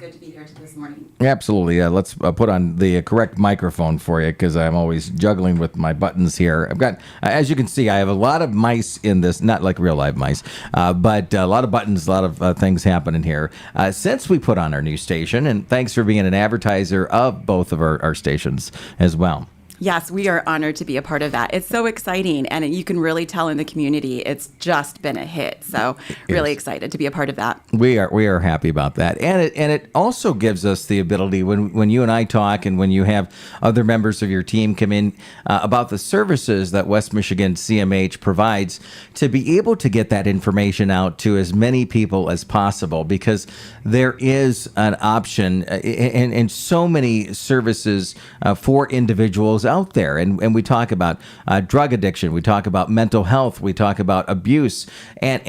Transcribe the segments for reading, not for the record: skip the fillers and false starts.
good to be here this morning. Absolutely. Let's put on the correct microphone for you because I'm always juggling with my buttons here. I've got, as you can see, I have a lot of mice in this, not like real live mice, but a lot of buttons, a lot of things happening here. Since we put on our new station, and thanks for being an advertiser of both of our stations as well. Yes, we are honored to be a part of that. It's so exciting, and you can really tell in the community it's just been a hit. So really excited to be a part of that. We are happy about that. And it also gives us the ability when you and I talk and when you have other members of your team come in about the services that West Michigan CMH provides to be able to get that information out to as many people as possible, because there is an option and so many services for individuals out there, and we talk about drug addiction, we talk about mental health, we talk about abuse, and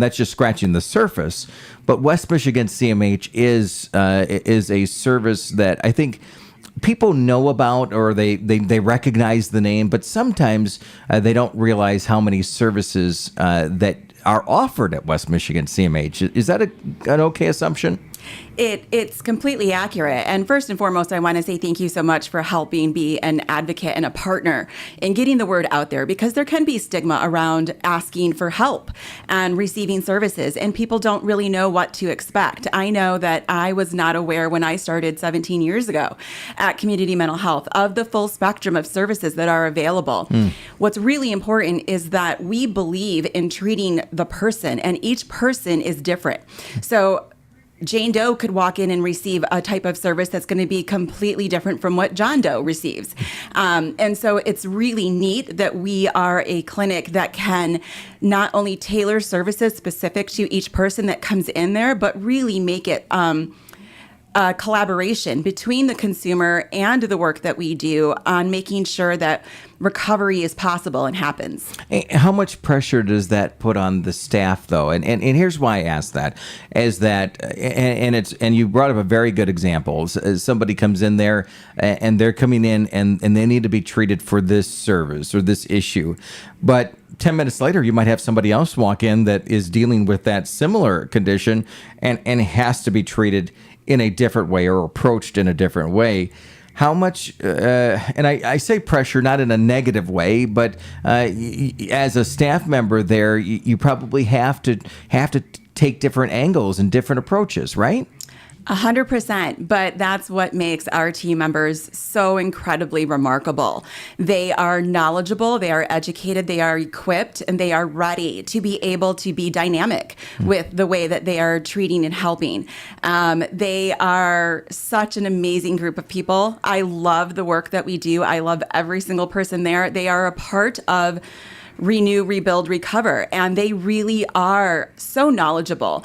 that's just scratching the surface. But West Michigan CMH is a service that I think people know about, or they recognize the name, but sometimes they don't realize how many services that are offered at West Michigan CMH. Is that an okay assumption? It's completely accurate. And first and foremost, I want to say thank you so much for helping be an advocate and a partner in getting the word out there, because there can be stigma around asking for help and receiving services, and people don't really know what to expect. I know that I was not aware when I started 17 years ago at Community Mental Health of the full spectrum of services that are available. What's really important is that we believe in treating the person, and each person is different. So Jane Doe could walk in and receive a type of service that's going to be completely different from what John Doe receives. And so it's really neat that we are a clinic that can not only tailor services specific to each person that comes in there, but really make it a collaboration between the consumer and the work that we do on making sure that recovery is possible and happens. How much pressure does that put on the staff, though? And here's why I ask that, is that, and you brought up a very good example. Somebody comes in there and they're coming in and they need to be treated for this service or this issue. But 10 minutes later, you might have somebody else walk in that is dealing with that similar condition and has to be treated in a different way or approached in a different way. How much, and I say pressure not in a negative way, but as a staff member there, you probably have to take different angles and different approaches, right? 100%, but that's what makes our team members so incredibly remarkable. They are knowledgeable, they are educated, they are equipped, and they are ready to be able to be dynamic with the way that they are treating and helping. They are such an amazing group of people. I love the work that we do. I love every single person there. They are a part of Renew, Rebuild, Recover, and they really are so knowledgeable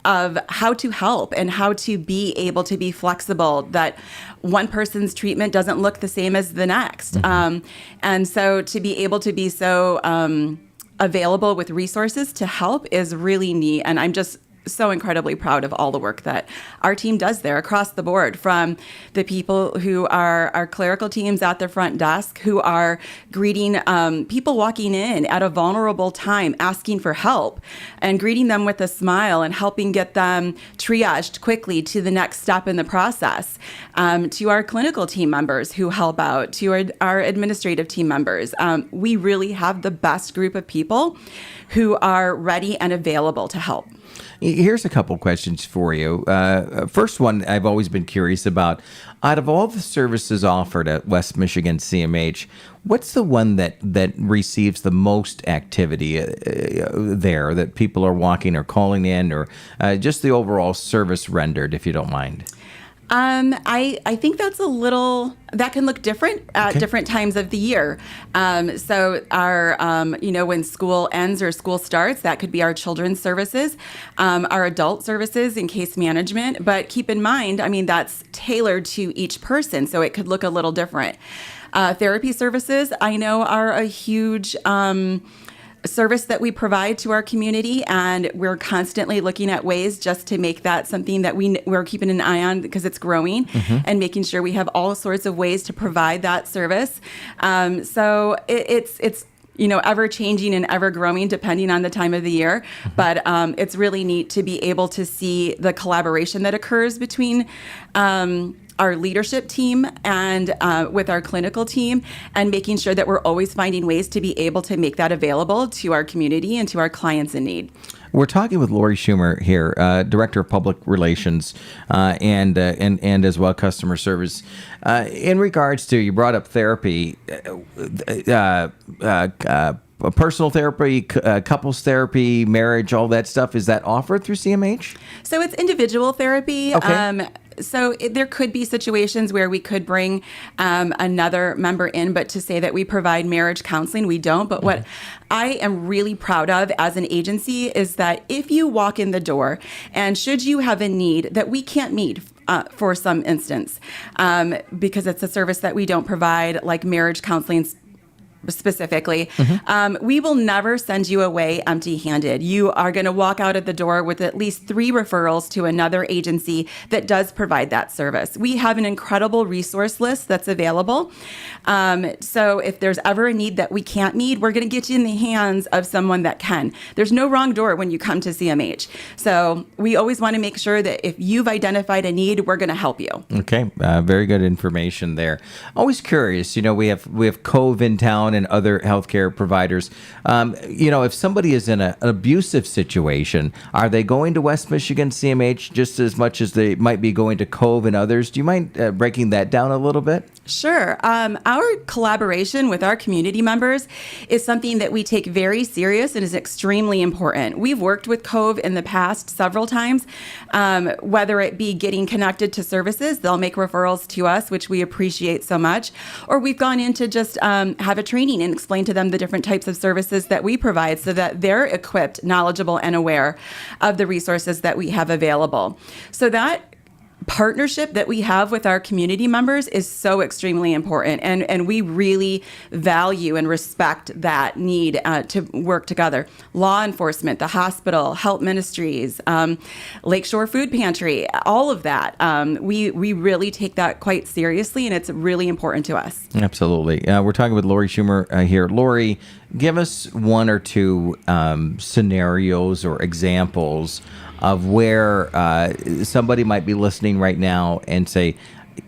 of how to help and how to be able to be flexible, that one person's treatment doesn't look the same as the next. And so to be able to be so available with resources to help is really neat. And I'm just so incredibly proud of all the work that our team does there across the board, from the people who are our clerical teams at the front desk, who are greeting people walking in at a vulnerable time, asking for help, and greeting them with a smile and helping get them triaged quickly to the next step in the process, to our clinical team members who help out, to our administrative team members. We really have the best group of people who are ready and available to help. Here's a couple questions for you. First one, I've always been curious about. Out of all the services offered at West Michigan CMH, what's the one that receives the most activity there, that people are walking or calling in, or just the overall service rendered, if you don't mind? I think that can look different at different times of the year. So our, when school ends or school starts, that could be our children's services, our adult services and case management. But keep in mind, that's tailored to each person, so it could look a little different. Therapy services, I know, are a huge service that we provide to our community, and we're constantly looking at ways just to make that something that we're keeping an eye on, because it's growing, and making sure we have all sorts of ways to provide that service. So it's ever changing and ever growing depending on the time of the year. But it's really neat to be able to see the collaboration that occurs between our leadership team and with our clinical team, and making sure that we're always finding ways to be able to make that available to our community and to our clients in need. We're talking with Lori Schummer here, Director of Public Relations and as well customer service. In regards to, you brought up therapy, personal therapy, couples therapy, marriage, all that stuff. Is that offered through CMH? So it's individual therapy. Okay. So there could be situations where we could bring another member in, but to say that we provide marriage counseling, we don't. But what I am really proud of as an agency is that if you walk in the door and should you have a need that we can't meet for some instance, because it's a service that we don't provide, like marriage counseling specifically, we will never send you away empty-handed. You are going to walk out of the door with at least 3 referrals to another agency that does provide that service. We have an incredible resource list that's available. So if there's ever a need that we can't meet, we're going to get you in the hands of someone that can. There's no wrong door when you come to CMH. So we always want to make sure that if you've identified a need, we're going to help you. Okay, very good information there. Always curious, we have Cove in town and other healthcare providers. If somebody is in an abusive situation, are they going to West Michigan CMH just as much as they might be going to Cove and others? Do you mind breaking that down a little bit? Sure. Our collaboration with our community members is something that we take very serious and is extremely important. We've worked with Cove in the past several times, whether it be getting connected to services, they'll make referrals to us, which we appreciate so much, or we've gone in to just have a training and explain to them the different types of services that we provide so that they're equipped, knowledgeable, and aware of the resources that we have available. So that partnership that we have with our community members is so extremely important, and we really value and respect that need to work together. Law enforcement, the hospital, health ministries, Lakeshore Food Pantry, all of that. We really take that quite seriously, and it's really important to us. Absolutely. We're talking with Lori Schummer here. Lori, give us 1 or 2 scenarios or examples of where somebody might be listening right now and say,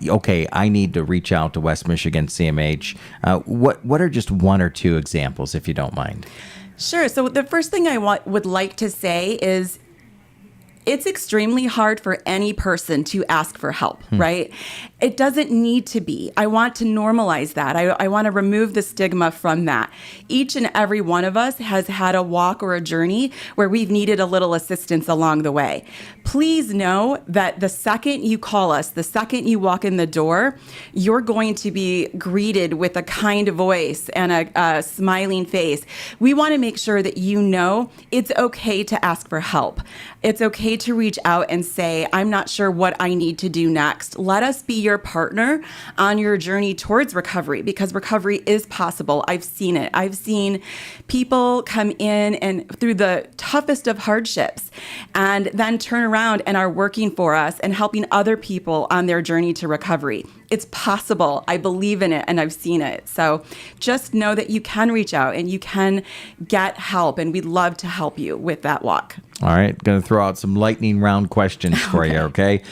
okay, I need to reach out to West Michigan CMH. What are just 1 or 2 examples, if you don't mind? Sure. So the first thing I would like to say is it's extremely hard for any person to ask for help, right? It doesn't need to be. I want to normalize that. I want to remove the stigma from that. Each and every one of us has had a walk or a journey where we've needed a little assistance along the way. Please know that the second you call us, the second you walk in the door, you're going to be greeted with a kind voice and a smiling face. We want to make sure that you know it's okay to ask for help. It's okay to reach out and say, I'm not sure what I need to do next. Let us be your partner on your journey towards recovery, because recovery is possible. I've seen it. I've seen people come in and through the toughest of hardships and then turn around and are working for us and helping other people on their journey to recovery. It's possible. I believe in it, and I've seen it. So just know that you can reach out and you can get help, and we'd love to help you with that walk. All right, going to throw out some lightning round questions for you, okay?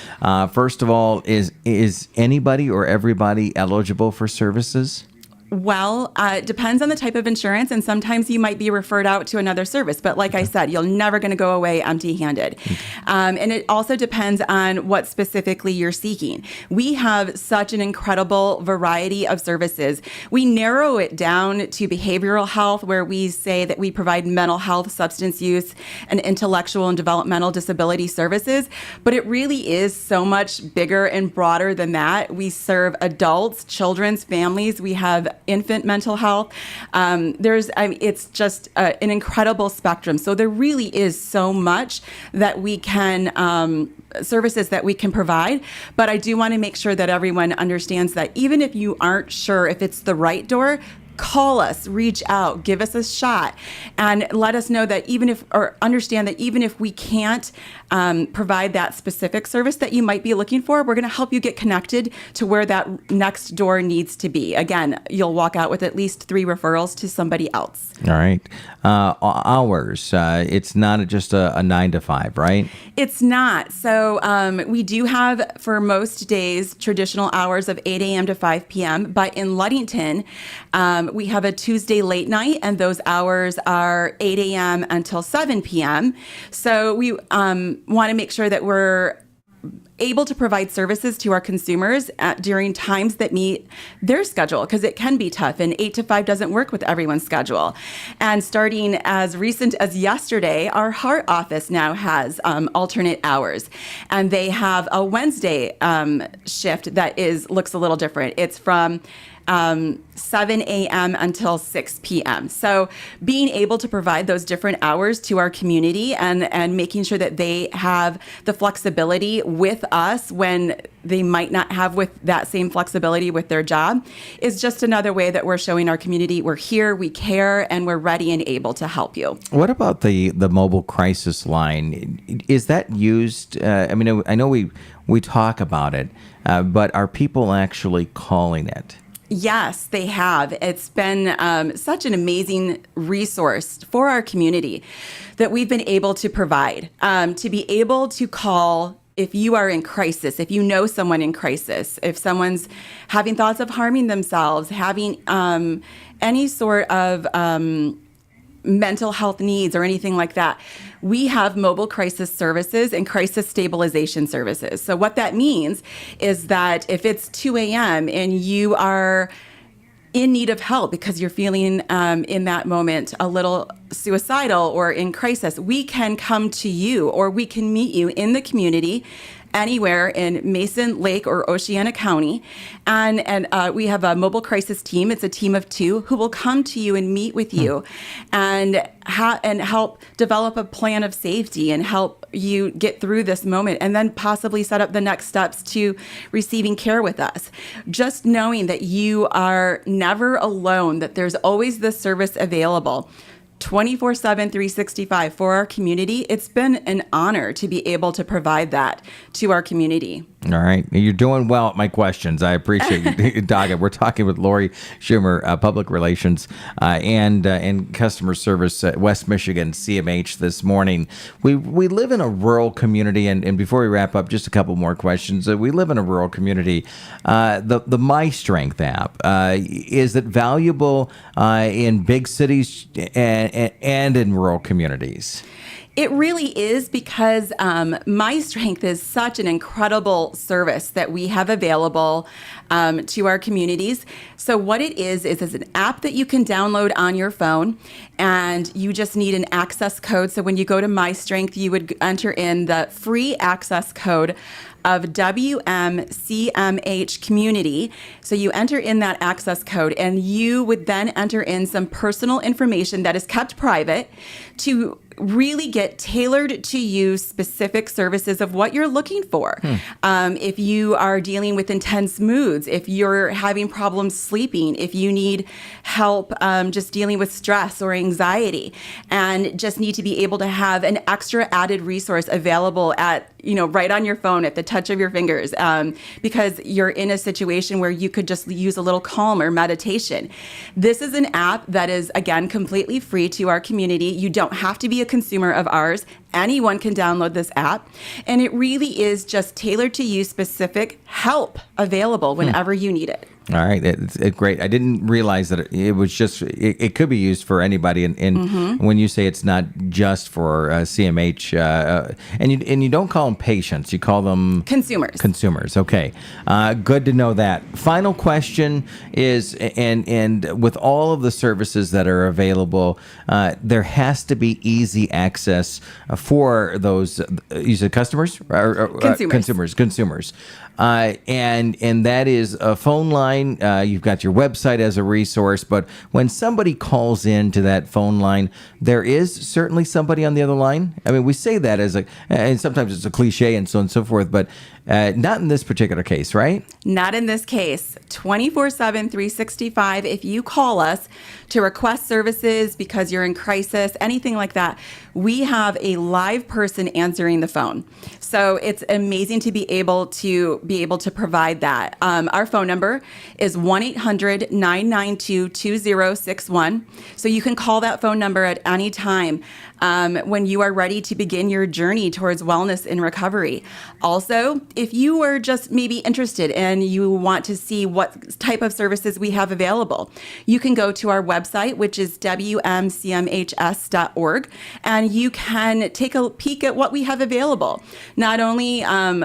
First of all, is anybody or everybody eligible for services? Well, it depends on the type of insurance, and sometimes you might be referred out to another service. But like I said, you're never going to go away empty-handed. And it also depends on what specifically you're seeking. We have such an incredible variety of services. We narrow it down to behavioral health, where we say that we provide mental health, substance use, and intellectual and developmental disability services. But it really is so much bigger and broader than that. We serve adults, children's families. We have infant mental health. It's just an incredible spectrum. So there really is so much that we can, services that we can provide. But I do want to make sure that everyone understands that even if you aren't sure if it's the right door, call us, reach out, give us a shot, and let us know that understand that even if we can't provide that specific service that you might be looking for, we're going to help you get connected to where that next door needs to be. Again, you'll walk out with at least 3 referrals to somebody else. All right. Hours. It's not just a 9 to 5, right? It's not. So we do have, for most days, traditional hours of 8 a.m. to 5 p.m. But in Ludington, we have a Tuesday late night, and those hours are 8 a.m. until 7 p.m. So we want to make sure that we're able to provide services to our consumers during times that meet their schedule, because it can be tough, and 8 to 5 doesn't work with everyone's schedule. And starting as recent as yesterday, our heart office now has alternate hours, and they have a Wednesday shift that looks a little different. It's from 7 a.m. until 6 p.m. So being able to provide those different hours to our community and making sure that they have the flexibility with us when they might not have with that same flexibility with their job is just another way that we're showing our community we're here, we care, and we're ready and able to help you. What about the mobile crisis line? Is that used? I know we talk about it, but are people actually calling it? Yes, they have. It's been such an amazing resource for our community that we've been able to provide, to be able to call if you are in crisis, if you know someone in crisis, if someone's having thoughts of harming themselves, having any sort of mental health needs or anything like that. We have mobile crisis services and crisis stabilization services. So what that means is that if it's 2 a.m. and you are in need of help because you're feeling in that moment a little suicidal or in crisis, we can come to you, or we can meet you in the community anywhere in Mason, Lake, or Oceana County. And we have a mobile crisis team. It's a team of 2 who will come to you and meet with you and help develop a plan of safety and help you get through this moment, and then possibly set up the next steps to receiving care with us. Just knowing that you are never alone, that there's always this service available 24/7, 365 for our community. It's been an honor to be able to provide that to our community. All right. You're doing well at my questions. I appreciate you, Daga. We're talking with Lori Schummer, Public Relations and Customer Service at West Michigan CMH this morning. We live in a rural community, and before we wrap up, just a couple more questions. We live in a rural community. The My Strength app, is it valuable in big cities and in rural communities? It really is, because My Strength is such an incredible service that we have available to our communities. So what it is it's an app that you can download on your phone, and you just need an access code. So when you go to My Strength, you would enter in the free access code of WMCMH community. So you enter in that access code, and you would then enter in some personal information that is kept private to really get tailored to you specific services of what you're looking for. If you are dealing with intense moods, if you're having problems sleeping, if you need help just dealing with stress or anxiety, and just need to be able to have an extra added resource available at, right on your phone at the touch of your fingers, because you're in a situation where you could just use a little calm or meditation. This is an app that is, again, completely free to our community. You don't have to be a consumer of ours. Anyone can download this app, and it really is just tailored to you, specific help available whenever you need it. All right, it's great. I didn't realize that it was just, it could be used for anybody. And when you say it's not just for CMH, and you don't call them patients, you call them consumers. Consumers. Okay, good to know that. Final question is, and with all of the services that are available, there has to be easy access for those. You said customers or consumers. Consumers. And that is a phone line. line. You've got your website as a resource. But when somebody calls in to that phone line, there is certainly somebody on the other line. I mean, we say that and sometimes it's a cliche and so on and so forth, but not in this particular case, right? Not in this case. 24/7, 365. If you call us to request services because you're in crisis, anything like that, we have a live person answering the phone. So it's amazing to be able to provide that. Our phone number is 1-800-992-2061. So you can call that phone number at any time when you are ready to begin your journey towards wellness and recovery. Also, if you are just maybe interested and you want to see what type of services we have available, you can go to our website, which is wmcmhs.org, and you can take a peek at what we have available. Not only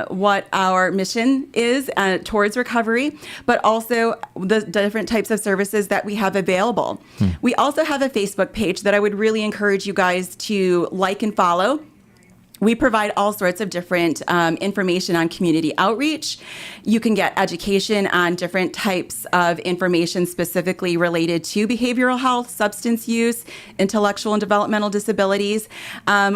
what our mission is towards recovery, but also the different types of services that we have available. We also have a Facebook page that I would really encourage you guys to like and follow. We provide all sorts of different information on community outreach. You can get education on different types of information specifically related to behavioral health, substance use, intellectual and developmental disabilities,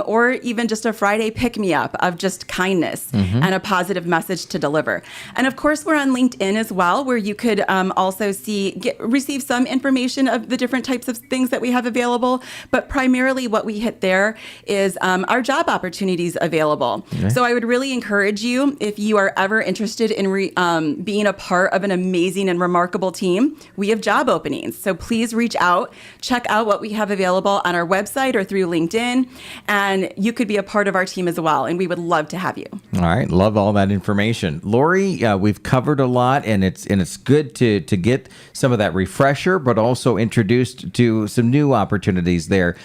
or even just a Friday pick-me-up of just kindness and a positive message to deliver. And of course, we're on LinkedIn as well, where you could also receive some information of the different types of things that we have available. But primarily what we hit there is our job opportunities available. Okay. So I would really encourage you, if you are ever interested in being a part of an amazing and remarkable team, we have job openings. So please reach out, check out what we have available on our website or through LinkedIn, and you could be a part of our team as well. And we would love to have you. All right. Love all that information. Lori, we've covered a lot, and it's good to get some of that refresher, but also introduced to some new opportunities there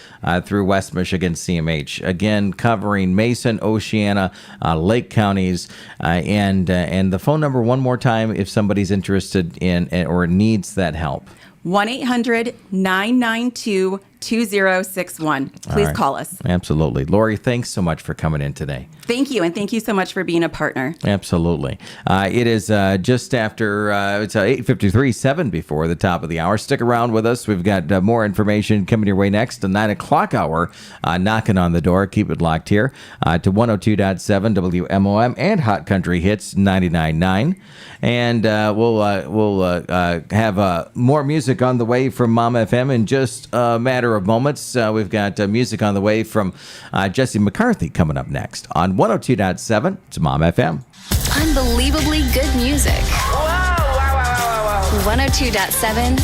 through West Michigan CMH. Again, covering Mason, Oceana, Lake counties, and the phone number one more time if somebody's interested in or needs that help. 1-800-992-2061. Please call us. Absolutely. Lori, thanks so much for coming in today. Thank you, and thank you so much for being a partner. Absolutely. It is just after, it's 8:53, 7 before the top of the hour. Stick around with us. We've got more information coming your way next. The 9 o'clock hour, knocking on the door. Keep it locked here to 102.7 WMOM and Hot Country Hits 99.9. And we'll have more music on the way from Mom FM in just a matter of moments. We've got music on the way from Jesse McCarthy coming up next on 102.7. It's Mom FM. Unbelievably good music. Whoa, wow, wow, wow, wow, wow. 102.7